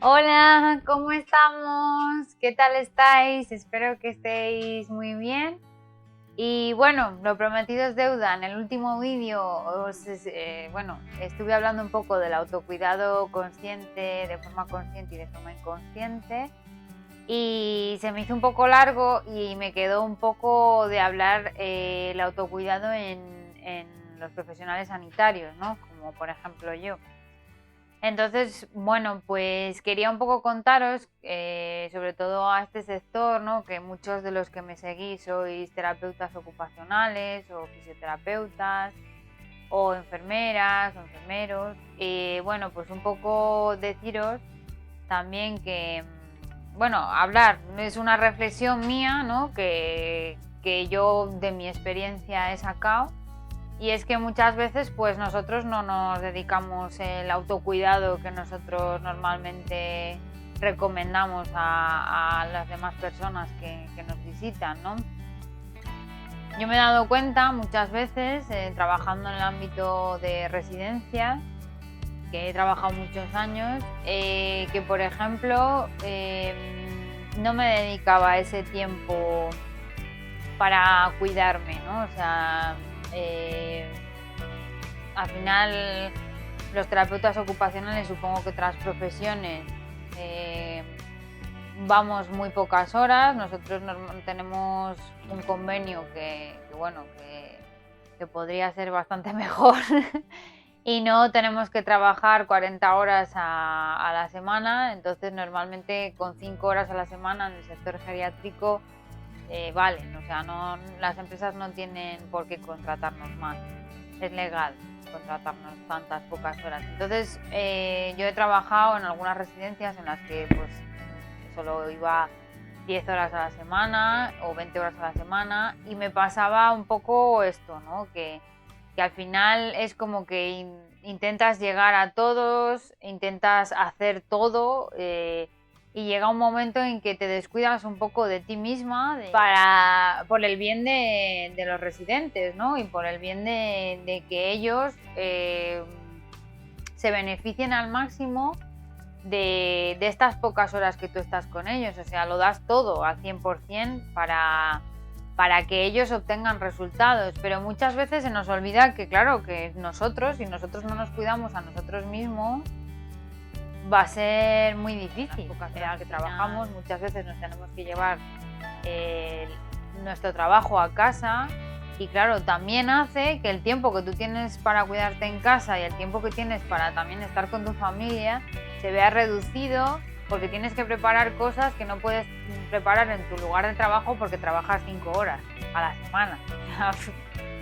Hola, ¿cómo estamos? ¿Qué tal estáis? Espero que estéis muy bien. Y bueno, lo prometido es deuda. En el último vídeo estuve hablando un poco del autocuidado consciente, de forma consciente y de forma inconsciente. Y se me hizo un poco largo y me quedó un poco de hablar el autocuidado en los profesionales sanitarios, ¿no? Como por ejemplo yo. Entonces, bueno, pues quería un poco contaros, sobre todo a este sector, ¿no? Que muchos de los que me seguís sois terapeutas ocupacionales o fisioterapeutas o enfermeras o enfermeros. Y bueno, pues un poco deciros también que, bueno, hablar, es una reflexión mía, ¿no? Que yo de mi experiencia he sacado. Y es que muchas veces pues nosotros no nos dedicamos el autocuidado que nosotros normalmente recomendamos a las demás personas que nos visitan, ¿no? Yo me he dado cuenta muchas veces, trabajando en el ámbito de residencias, que he trabajado muchos años, que por ejemplo no me dedicaba ese tiempo para cuidarme, ¿no? O sea, al final los terapeutas ocupacionales, supongo que otras profesiones, vamos muy pocas horas. Nosotros tenemos un convenio que podría ser bastante mejor y no tenemos que trabajar 40 horas a la semana. Entonces normalmente con 5 horas a la semana en el sector geriátrico valen. O sea, las empresas no tienen por qué contratarnos más, es legal contratarnos tantas pocas horas. Entonces yo he trabajado en algunas residencias en las que pues solo iba 10 horas a la semana o 20 horas a la semana, y me pasaba un poco esto, ¿no? Que al final es como que intentas llegar a todos, intentas hacer todo, y llega un momento en que te descuidas un poco de ti misma por el bien de los residentes, ¿no? Y por el bien de que ellos se beneficien al máximo de estas pocas horas que tú estás con ellos. O sea, lo das todo al 100% para que ellos obtengan resultados, pero muchas veces se nos olvida que, claro, que si nosotros no nos cuidamos a nosotros mismos, va a ser muy difícil. Las pocas horas que trabajamos, muchas veces nos tenemos que llevar nuestro trabajo a casa, y claro, también hace que el tiempo que tú tienes para cuidarte en casa y el tiempo que tienes para también estar con tu familia se vea reducido, porque tienes que preparar cosas que no puedes preparar en tu lugar de trabajo porque trabajas 5 horas a la semana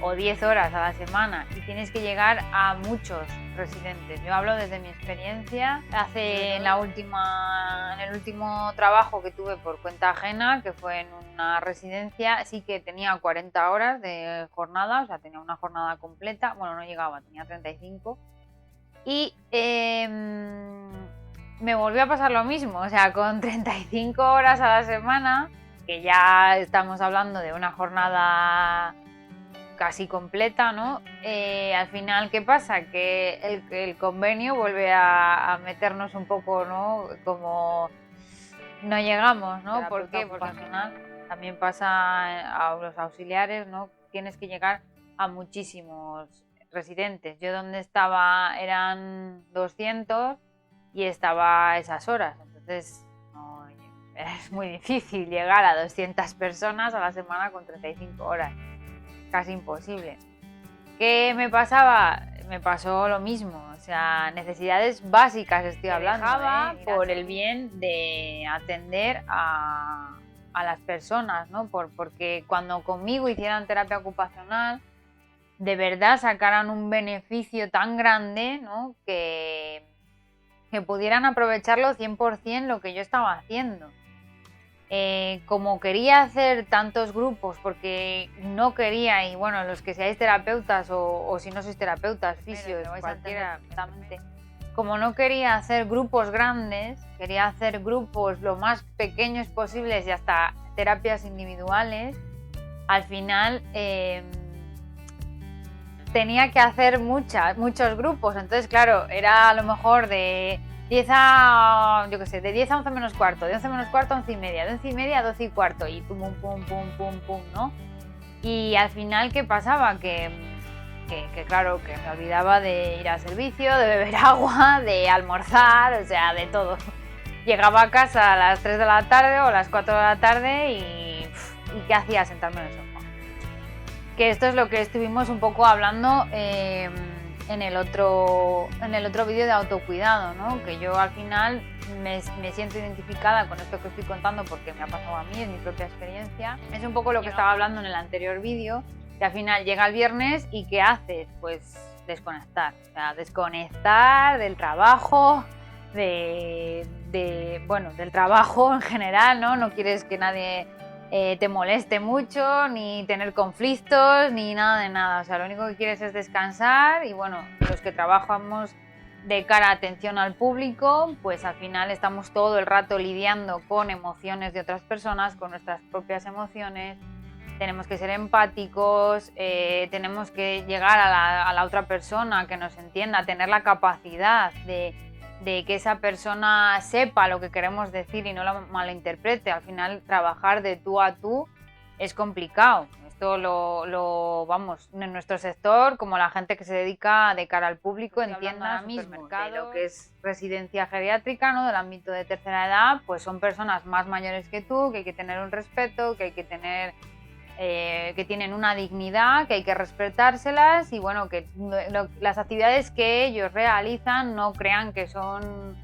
o 10 horas a la semana, y tienes que llegar a muchos residentes. Yo hablo desde mi experiencia. En el último trabajo que tuve por cuenta ajena, que fue en una residencia, sí que tenía 40 horas de jornada, o sea, tenía una jornada completa. Bueno, no llegaba, tenía 35. Y me volvió a pasar lo mismo, o sea, con 35 horas a la semana, que ya estamos hablando de una jornada casi completa, ¿no? Al final, ¿qué pasa? Que el convenio vuelve a meternos un poco, ¿no? Como no llegamos, ¿no? ¿Por qué? Porque al final también pasa a los auxiliares, ¿no? Tienes que llegar a muchísimos residentes. Yo donde estaba eran 200 y estaba a esas horas. Entonces, no, es muy difícil llegar a 200 personas a la semana con 35 horas. Casi imposible. ¿Qué me pasaba? Me pasó lo mismo. O sea, necesidades básicas estoy hablando. Por el bien de atender a las personas, ¿no? Porque cuando conmigo hicieran terapia ocupacional, de verdad sacaran un beneficio tan grande, ¿no? Que pudieran aprovecharlo 100% lo que yo estaba haciendo. Como quería hacer tantos grupos, porque no quería, y bueno, los que seáis terapeutas o si no sois terapeutas, fisios, cualquiera, como no quería hacer grupos grandes, quería hacer grupos lo más pequeños posibles y hasta terapias individuales, al final tenía que hacer muchos grupos. Entonces, claro, era a lo mejor de 10 a, yo qué sé, de 10 a 11 menos cuarto, de 11 menos cuarto a 11 y media, de 11 y media a 12 y cuarto, y pum, pum, pum, pum, pum, ¿no? Y al final, ¿qué pasaba? Que claro, que me olvidaba de ir al servicio, de beber agua, de almorzar, o sea, de todo. Llegaba a casa a las 3 de la tarde o a las 4 de la tarde y ¿qué hacía? Sentarme en el sofá. Que esto es lo que estuvimos un poco hablando en el otro vídeo de autocuidado, ¿no? Que yo al final me siento identificada con esto que estoy contando porque me ha pasado a mí, es mi propia experiencia. Es un poco lo que estaba hablando en el anterior vídeo, que al final llega el viernes y ¿qué haces? Pues desconectar, o sea, desconectar del trabajo, bueno, del trabajo en general, ¿no? No quieres que nadie te moleste mucho, ni tener conflictos, ni nada de nada. O sea, lo único que quieres es descansar y bueno, los que trabajamos de cara a atención al público, pues al final estamos todo el rato lidiando con emociones de otras personas, con nuestras propias emociones. Tenemos que ser empáticos, tenemos que llegar a la otra persona, que nos entienda, tener la capacidad de que esa persona sepa lo que queremos decir y no lo malinterprete. Al final, trabajar de tú a tú es complicado. Esto vamos, en nuestro sector, como la gente que se dedica de cara al público, entienda ahora mismo de lo que es residencia geriátrica, ¿no? Del ámbito de tercera edad, pues son personas más mayores que tú, que hay que tener un respeto, que hay que tener que tienen una dignidad, que hay que respetárselas y bueno, que las actividades que ellos realizan no crean que son,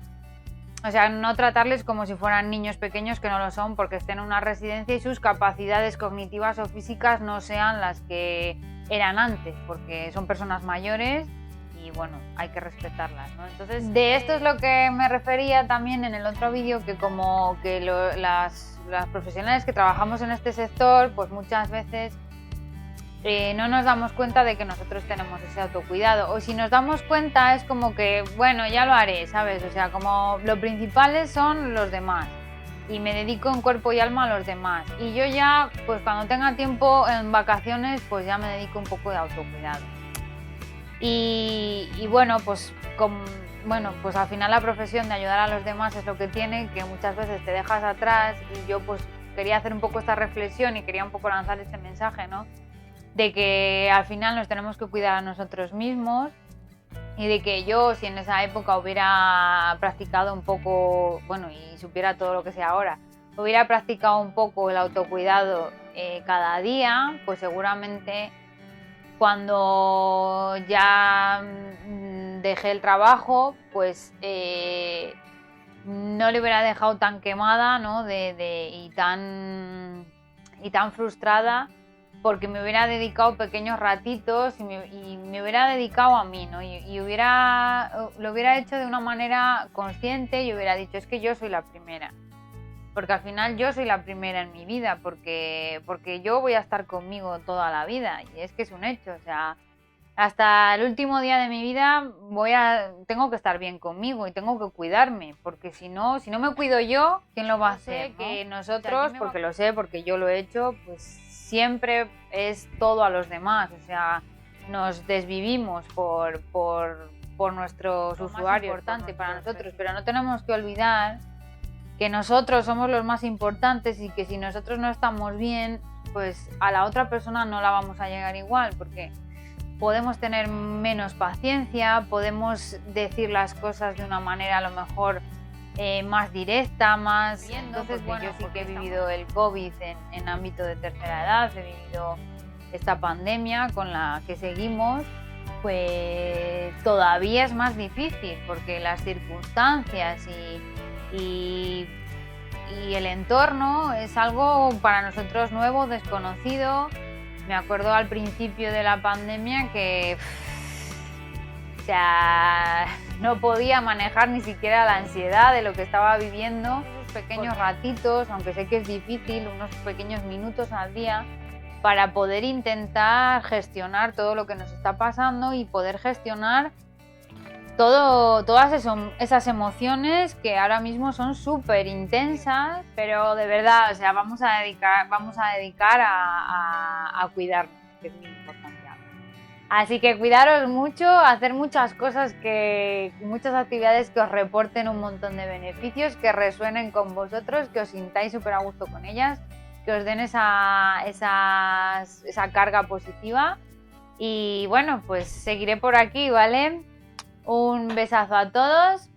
o sea, no tratarles como si fueran niños pequeños, que no lo son porque estén en una residencia y sus capacidades cognitivas o físicas no sean las que eran antes, porque son personas mayores y bueno, hay que respetarlas, ¿no? Entonces, de esto es lo que me refería también en el otro vídeo, que como que las profesionales que trabajamos en este sector, pues muchas veces no nos damos cuenta de que nosotros tenemos ese autocuidado, o si nos damos cuenta es como que, bueno, ya lo haré, ¿sabes? O sea, como lo principal son los demás y me dedico en cuerpo y alma a los demás y yo ya, pues cuando tenga tiempo en vacaciones, pues ya me dedico un poco de autocuidado. Y bueno, pues pues al final la profesión de ayudar a los demás es lo que tiene, que muchas veces te dejas atrás y yo pues quería hacer un poco esta reflexión y quería un poco lanzar este mensaje, ¿no? De que al final nos tenemos que cuidar a nosotros mismos y de que yo, si en esa época hubiera practicado un poco, bueno, y supiera todo lo que sé ahora, hubiera practicado un poco el autocuidado cada día, pues seguramente cuando ya dejé el trabajo, pues no le hubiera dejado tan quemada, ¿no? y tan frustrada, porque me hubiera dedicado pequeños ratitos y me hubiera dedicado a mí, ¿no? Y lo hubiera hecho de una manera consciente y hubiera dicho, es que yo soy la primera. Porque al final yo soy la primera en mi vida, porque yo voy a estar conmigo toda la vida y es que es un hecho, o sea, hasta el último día de mi vida tengo que estar bien conmigo y tengo que cuidarme, porque si no me cuido yo, ¿quién lo va a hacer? ¿No? Que nosotros, porque lo sé, porque yo lo he hecho, pues siempre es todo a los demás, o sea, nos desvivimos por nuestros usuarios, importante para nosotros, pero no tenemos que olvidar que nosotros somos los más importantes y que si nosotros no estamos bien, pues a la otra persona no la vamos a llegar igual, porque podemos tener menos paciencia, podemos decir las cosas de una manera a lo mejor más directa, más... Entonces, bueno, yo sí que he vivido el COVID en ámbito de tercera edad, he vivido esta pandemia con la que seguimos, pues todavía es más difícil, porque las circunstancias y el entorno es algo para nosotros nuevo, desconocido. Me acuerdo al principio de la pandemia que o sea, no podía manejar ni siquiera la ansiedad de lo que estaba viviendo. Esos pequeños ratitos, aunque sé que es difícil, unos pequeños minutos al día, para poder intentar gestionar todo lo que nos está pasando y poder gestionar todas esas emociones que ahora mismo son súper intensas, pero de verdad, o sea, vamos a dedicar a cuidarnos, que es muy importante. Así que cuidaros mucho, hacer muchas cosas muchas actividades que os reporten un montón de beneficios, que resuenen con vosotros, que os sintáis súper a gusto con ellas, que os den esa carga positiva. Y bueno, pues seguiré por aquí, ¿vale? Un besazo a todos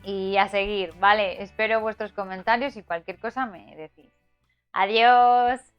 y a seguir, ¿vale? Espero vuestros comentarios y cualquier cosa me decís. Adiós.